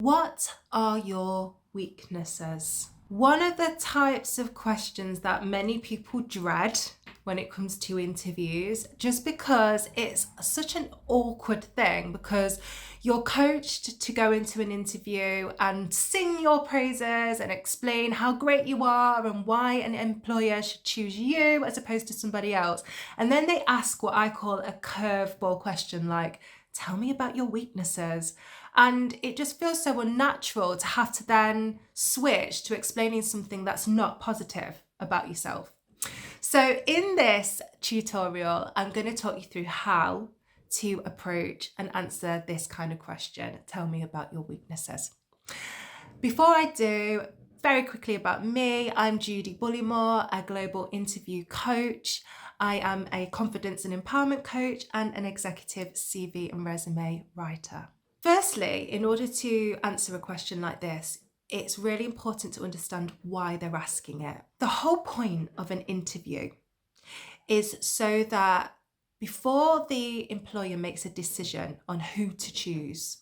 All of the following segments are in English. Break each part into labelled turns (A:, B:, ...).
A: What are your weaknesses? One of the types of questions that many people dread when it comes to interviews, just because it's such an awkward thing, because you're coached to go into an interview and sing your praises and explain how great you are and why an employer should choose you as opposed to somebody else. And then they ask what I call a curveball question, like, tell me about your weaknesses. And it just feels so unnatural to have to then switch to explaining something that's not positive about yourself. So in this tutorial, I'm going to talk you through how to approach and answer this kind of question. Tell me about your weaknesses. Before I do, very quickly about me, I'm Judy Bullymore, a global interview coach. I am a confidence and empowerment coach and an executive CV and resume writer. Firstly, in order to answer a question like this, it's really important to understand why they're asking it. The whole point of an interview is so that before the employer makes a decision on who to choose,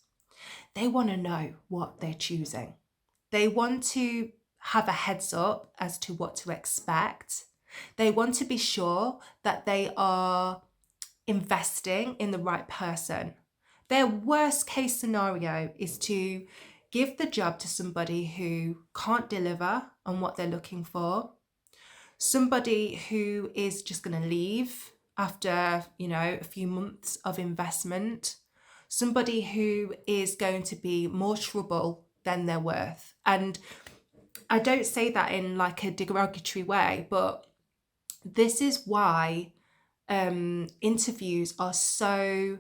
A: they want to know what they're choosing. They want to have a heads up as to what to expect. They want to be sure that they are investing in the right person. Their worst case scenario is to give the job to somebody who can't deliver on what they're looking for, somebody who is just going to leave after, a few months of investment, somebody who is going to be more trouble than they're worth. And I don't say that in like a derogatory way, but this is why interviews are so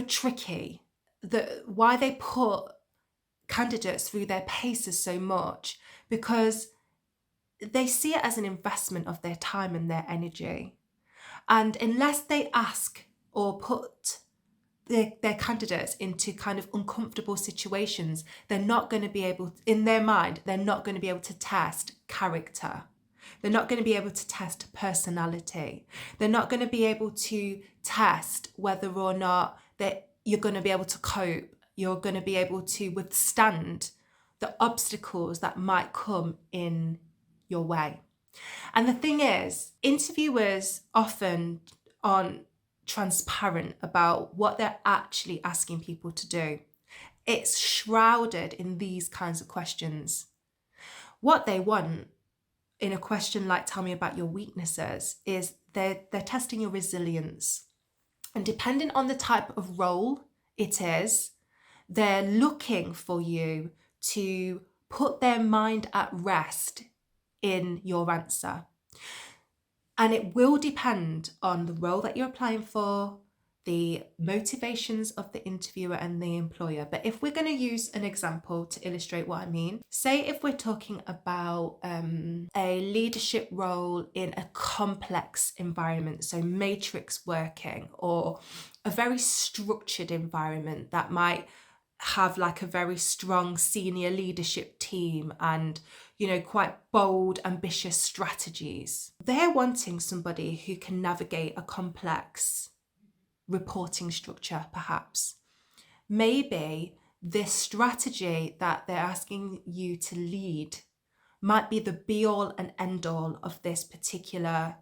A: tricky, that why they put candidates through their paces so much, because they see it as an investment of their time and their energy. And unless they ask or put their candidates into kind of uncomfortable situations, they're not going to be able, in their mind, they're not going to be able to test character. They're not going to be able to test personality. They're not going to be able to test whether or not that you're going to be able to cope. You're going to be able to withstand the obstacles that might come in your way. And the thing is, interviewers often aren't transparent about what they're actually asking people to do. It's shrouded in these kinds of questions. What they want in a question like tell me about your weaknesses is they're testing your resilience. And depending on the type of role it is, they're looking for you to put their mind at rest in your answer. And it will depend on the role that you're applying for, the motivations of the interviewer and the employer. But if we're going to use an example to illustrate what I mean, say if we're talking about a leadership role in a complex environment, so matrix working, or a very structured environment that might have like a very strong senior leadership team and quite bold, ambitious strategies. They're wanting somebody who can navigate a complex reporting structure, perhaps. Maybe this strategy that they're asking you to lead might be the be all and end all of this particular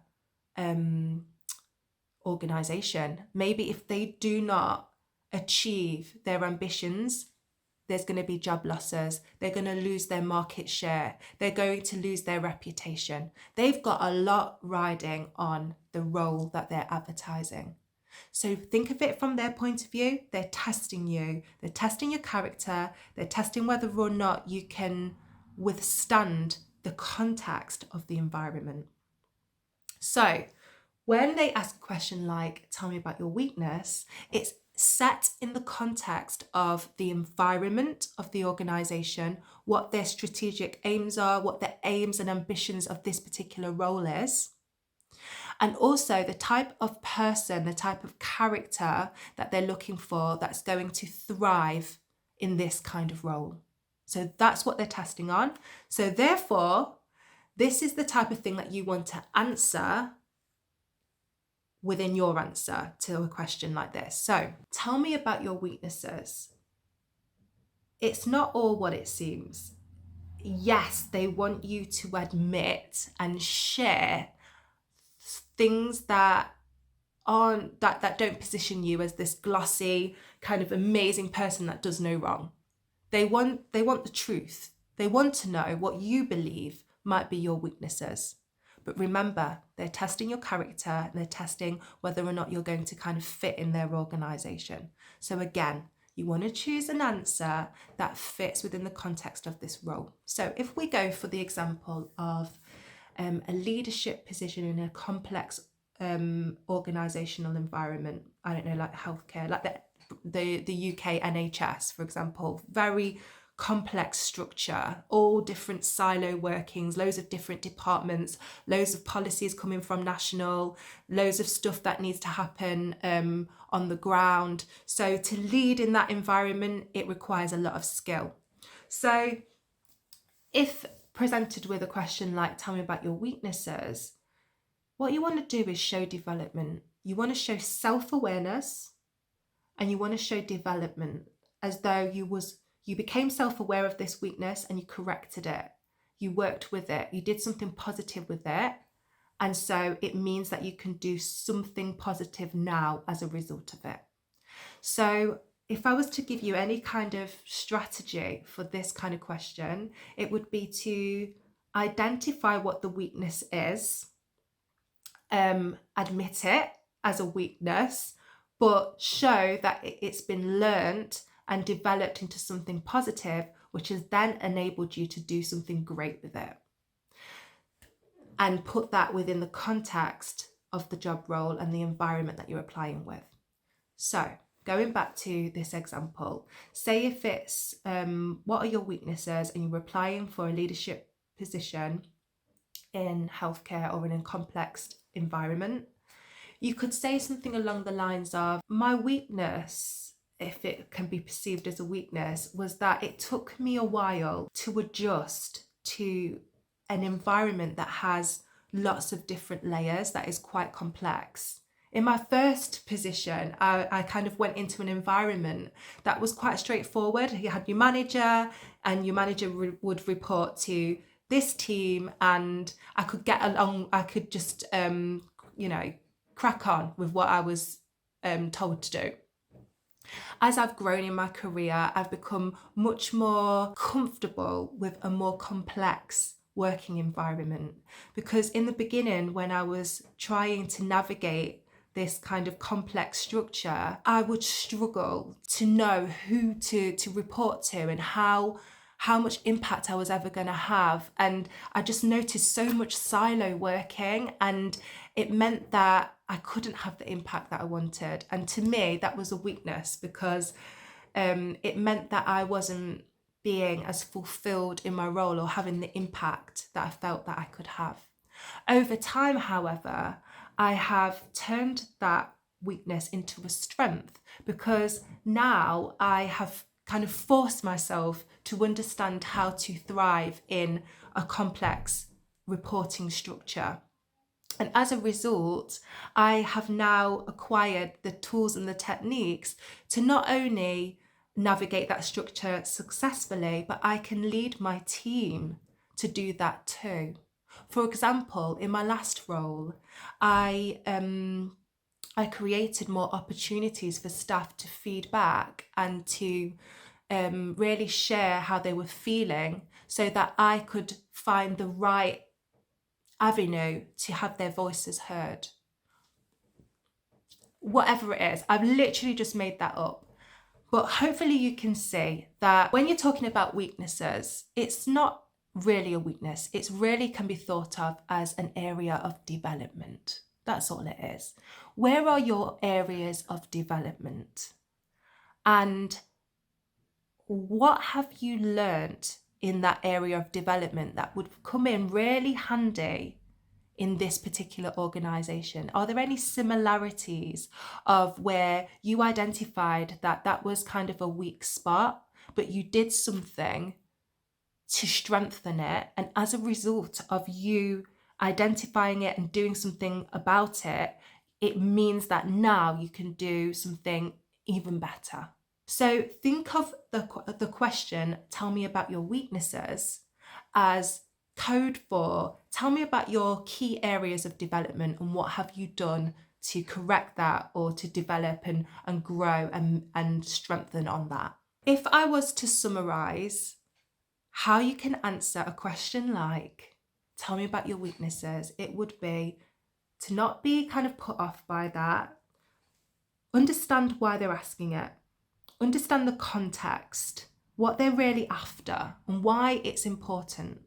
A: organization. Maybe if they do not achieve their ambitions, there's going to be job losses. They're going to lose their market share. They're going to lose their reputation. They've got a lot riding on the role that they're advertising. So think of it from their point of view. They're testing you. They're testing your character. They're testing whether or not you can withstand the context of the environment. So when they ask a question like, tell me about your weakness, it's set in the context of the environment of the organization, what their strategic aims are, what the aims and ambitions of this particular role is, and also the type of person, the type of character that they're looking for that's going to thrive in this kind of role. So that's what they're testing on. So therefore, this is the type of thing that you want to answer within your answer to a question like this. So tell me about your weaknesses. it's not all what it seems. Yes, they want you to admit and share things that don't position you as this glossy kind of amazing person that does no wrong. They want the truth. They want to know what you believe might be your weaknesses. But remember, they're testing your character and they're testing whether or not you're going to kind of fit in their organization. So again, you want to choose an answer that fits within the context of this role. So if we go for the example of a leadership position in a complex organizational environment, I don't know, like healthcare, like the UK NHS, for example, very complex structure, all different silo workings, loads of different departments, loads of policies coming from national, loads of stuff that needs to happen on the ground. So to lead in that environment, it requires a lot of skill. So if presented with a question like, tell me about your weaknesses, what you want to do is show development. You want to show self-awareness and you want to show development, as though you became self-aware of this weakness and you corrected it. You worked with it. You did something positive with it. And so it means that you can do something positive now as a result of it. So if I was to give you any kind of strategy for this kind of question, it would be to identify what the weakness is, admit it as a weakness, but show that it's been learnt and developed into something positive, which has then enabled you to do something great with it. And put that within the context of the job role and the environment that you're applying with. So going back to this example, say if it's what are your weaknesses and you're applying for a leadership position in healthcare or in a complex environment, you could say something along the lines of, my weakness, if it can be perceived as a weakness, was that it took me a while to adjust to an environment that has lots of different layers, that is quite complex. In my first position, I kind of went into an environment that was quite straightforward. You had your manager and your manager would report to this team, and I could get along, I could just, crack on with what I was told to do. As I've grown in my career, I've become much more comfortable with a more complex working environment, because in the beginning, when I was trying to navigate this kind of complex structure, I would struggle to know who to report to and how much impact I was ever going to have. And I just noticed so much silo working, and it meant that I couldn't have the impact that I wanted. And to me, that was a weakness, because it meant that I wasn't being as fulfilled in my role or having the impact that I felt that I could have. Over time, however, I have turned that weakness into a strength, because now I have kind of forced myself to understand how to thrive in a complex reporting structure. And as a result, I have now acquired the tools and the techniques to not only navigate that structure successfully, but I can lead my team to do that too. For example, in my last role, I created more opportunities for staff to feed back and to really share how they were feeling, so that I could find the right avenue to have their voices heard. Whatever it is, I've literally just made that up. But hopefully you can see that when you're talking about weaknesses, it's not really a weakness. It really can be thought of as an area of development. That's all it is. Where are your areas of development? And what have you learned in that area of development that would come in really handy in this particular organisation? Are there any similarities of where you identified that that was kind of a weak spot, but you did something to strengthen it, and as a result of you identifying it and doing something about it, it means that now you can do something even better? So think of the question, tell me about your weaknesses, as code for tell me about your key areas of development and what have you done to correct that or to develop and grow and strengthen on that. If I was to summarize how you can answer a question like, tell me about your weaknesses, it would be to not be kind of put off by that. Understand why they're asking it. Understand the context, what they're really after, and why it's important.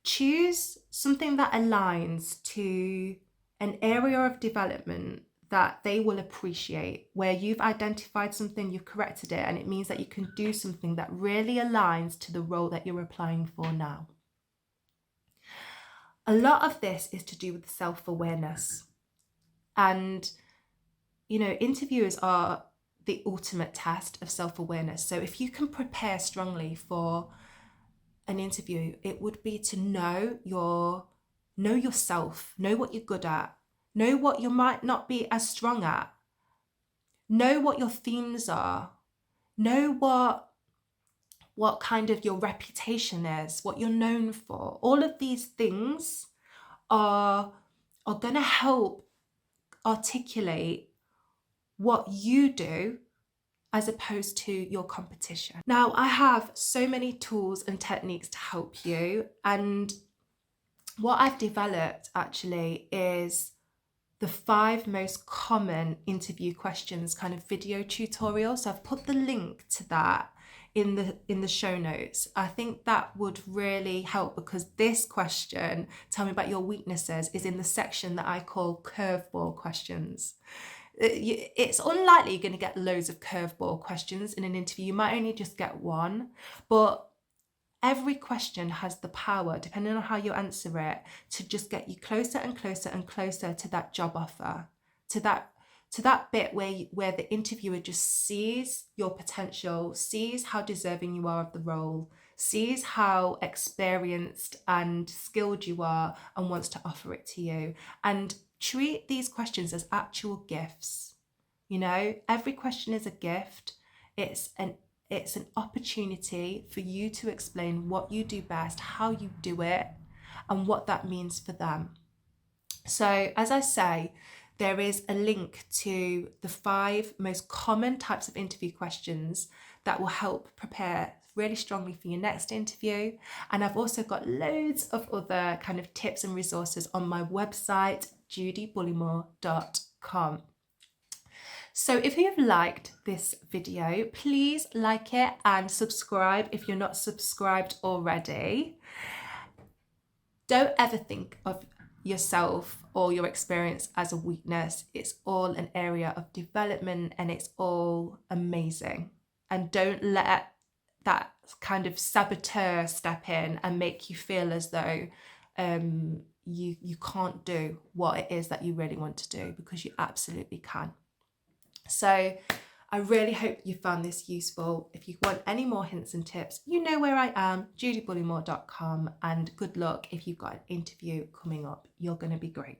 A: Choose something that aligns to an area of development that they will appreciate, where you've identified something, you've corrected it, and it means that you can do something that really aligns to the role that you're applying for now. A lot of this is to do with self-awareness. And, interviewers are the ultimate test of self-awareness. So if you can prepare strongly for an interview, it would be to know yourself, know what you're good at, know what you might not be as strong at, know what your themes are, know what kind of your reputation is, what you're known for. All of these things are going to help articulate what you do as opposed to your competition. Now, I have so many tools and techniques to help you, and what I've developed actually is the 5 most common interview questions kind of video tutorial. So I've put the link to that in the show notes. I think that would really help, because this question, tell me about your weaknesses, is in the section that I call curveball questions. It's unlikely you're going to get loads of curveball questions in an interview. You might only just get one, but every question has the power, depending on how you answer it, to just get you closer and closer and closer to that job offer, to that bit where the interviewer just sees your potential, sees how deserving you are of the role, sees how experienced and skilled you are, and wants to offer it to you. And treat these questions as actual gifts. Every question is a gift. It's an opportunity for you to explain what you do best, how you do it, and what that means for them. So, as I say, there is a link to the 5 most common types of interview questions that will help prepare really strongly for your next interview. And I've also got loads of other kind of tips and resources on my website, judybullymore.com. So if you've liked this video, please like it and subscribe if you're not subscribed already. Don't ever think of yourself or your experience as a weakness. It's all an area of development, and it's all amazing. And don't let that kind of saboteur step in and make you feel as though you can't do what it is that you really want to do, because you absolutely can. So I really hope you found this useful. If you want any more hints and tips, you know where I am, judybullymore.com, and good luck if you've got an interview coming up. You're going to be great.